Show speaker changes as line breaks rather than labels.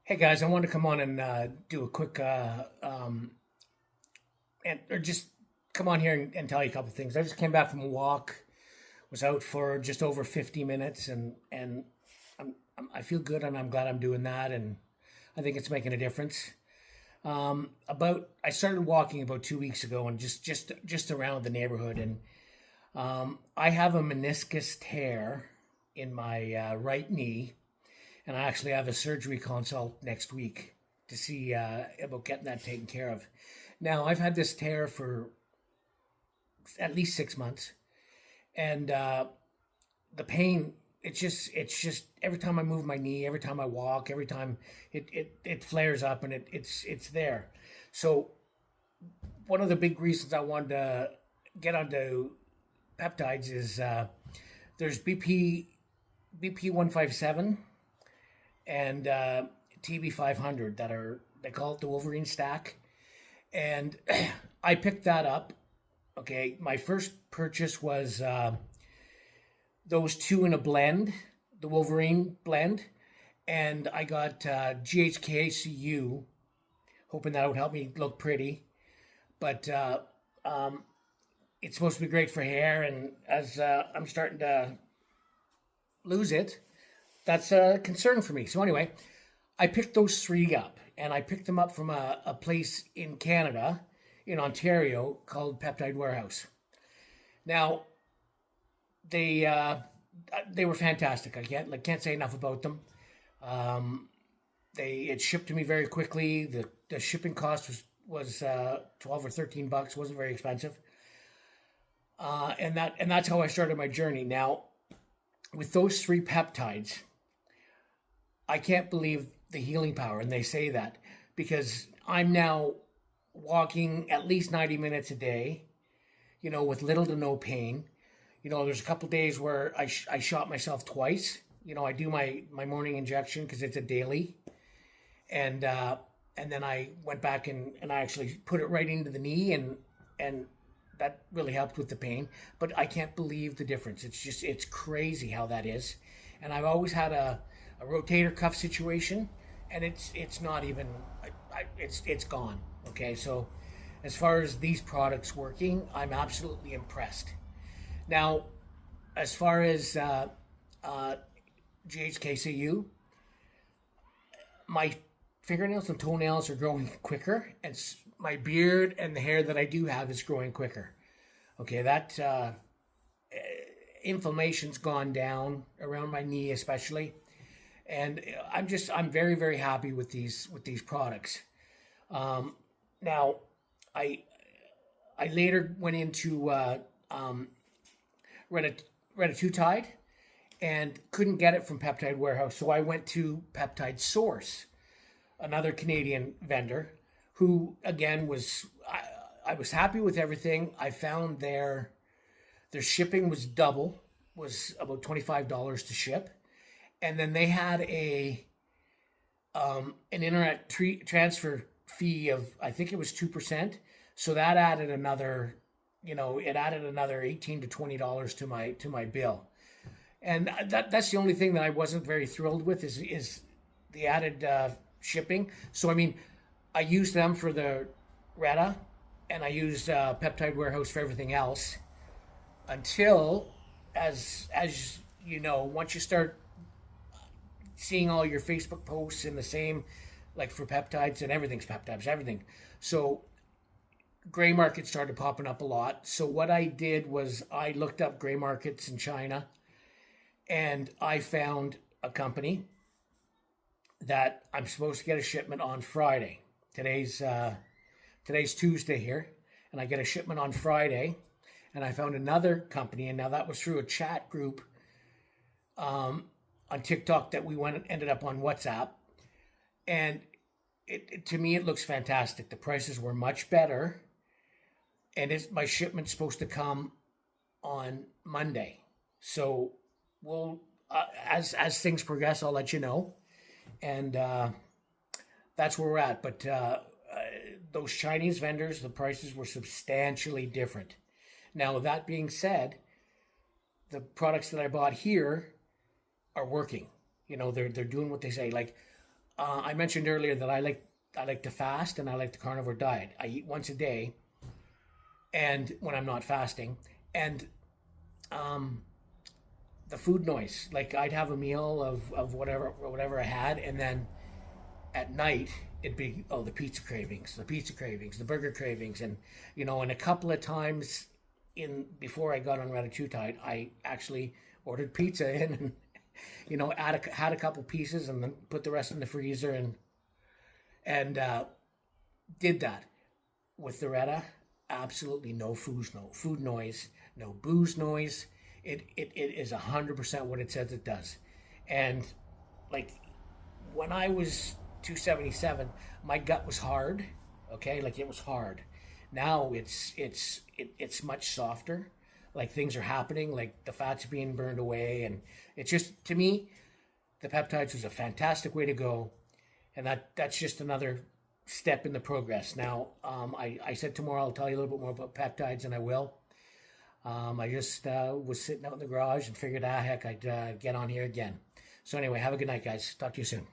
Hey guys, I wanted to come on and do a quick or just come on here and tell you a couple things. I just came back from a walk, was out for just over 50 minutes, and I feel good, and I'm glad I'm doing that, and I think it's making a difference. About I started walking about 2 weeks ago, and just around the neighborhood, and I have a meniscus tear in my right knee, and I actually have a surgery consult next week to see about getting that taken care of. Now, I've had this tear for at least 6 months, and the pain. It's just every time I move my knee, every time I walk, every time it flares up, and it's there. So one of the big reasons I wanted to get onto peptides is there's BP-157 and TB-500 that are, they call it the Wolverine stack, and I picked that up. Okay, my first purchase was those two in a blend, the Wolverine blend, and I got GHKCU, hoping that would help me look pretty. But um, it's supposed to be great for hair, and as I'm starting to lose it, that's a concern for me. So anyway, I picked those three up, and I picked them up from a place in Canada, in Ontario, called Peptide Warehouse. Now they uh, they were fantastic. I can't say enough about them. Um, it shipped to me very quickly. The shipping cost was 12 or 13 bucks. Wasn't very expensive. And that's how I started my journey. Now with those three peptides, I can't believe the healing power, and they say that because I'm now walking at least 90 minutes a day, with little to no pain. There's a couple days where I shot myself twice. I do my morning injection because it's a daily, and then I went back and I actually put it right into the knee, and that really helped with the pain. But I can't believe the difference. It's crazy how that is. And I've always had a rotator cuff situation, and it's not even it's gone. Okay, so as far as these products working, I'm absolutely impressed. Now, as far as uh, GHKCU, my fingernails and toenails are growing quicker, and my beard and the hair that I do have is growing quicker. Okay, that inflammation's gone down around my knee, especially, and I'm very very happy with these products. Um, Now, I I later went into Reta Peptide and couldn't get it from Peptide Warehouse, so I went to Peptide Source, another Canadian vendor, who again I was happy with everything. I found their shipping was double, was about $25 to ship, and then they had an internet transfer fee of, I think it was 2%. So that added another, it added another $18 to $20 to my bill. And that's the only thing that I wasn't very thrilled with is the added shipping. So I mean, I used them for the Reta, and I used Peptide Warehouse for everything else until, as once you start seeing all your Facebook posts in the same, like for peptides, and everything's peptides, everything. So gray markets started popping up a lot. So what I did was I looked up gray markets in China, and I found a company that I'm supposed to get a shipment on Friday. Today's Tuesday here, and I get a shipment on Friday. And I found another company, and now that was through a chat group on TikTok that we ended up on WhatsApp, and to me it looks fantastic. The prices were much better, and my shipment's supposed to come on Monday. So we'll as things progress, I'll let you know, and that's where we're at. But those Chinese vendors, the prices were substantially different. Now, that being said, the products that I bought here are working. They're doing what they say. Like, I mentioned earlier that I like to fast and I like the carnivore diet. I eat once a day, and when I'm not fasting, and um, the food noise. Like I'd have a meal of whatever I had, and then at night it'd be, oh, the pizza cravings, the burger cravings, and and a couple of times in before I got on Ratatouille, I actually ordered pizza in and had a couple pieces and then put the rest in the freezer and did that with the Reta. Absolutely no food noise, no booze noise. It is 100% what it says it does. And like when I was 277, my gut was hard. Okay, like it was hard. Now it's much softer. Like things are happening. Like the fat's being burned away, and it's just, to me, the peptides was a fantastic way to go, and that's just another step in the progress. Now, I said tomorrow I'll tell you a little bit more about peptides, and I will. I just was sitting out in the garage and figured, heck, I'd get on here again. So anyway, have a good night, guys. Talk to you soon.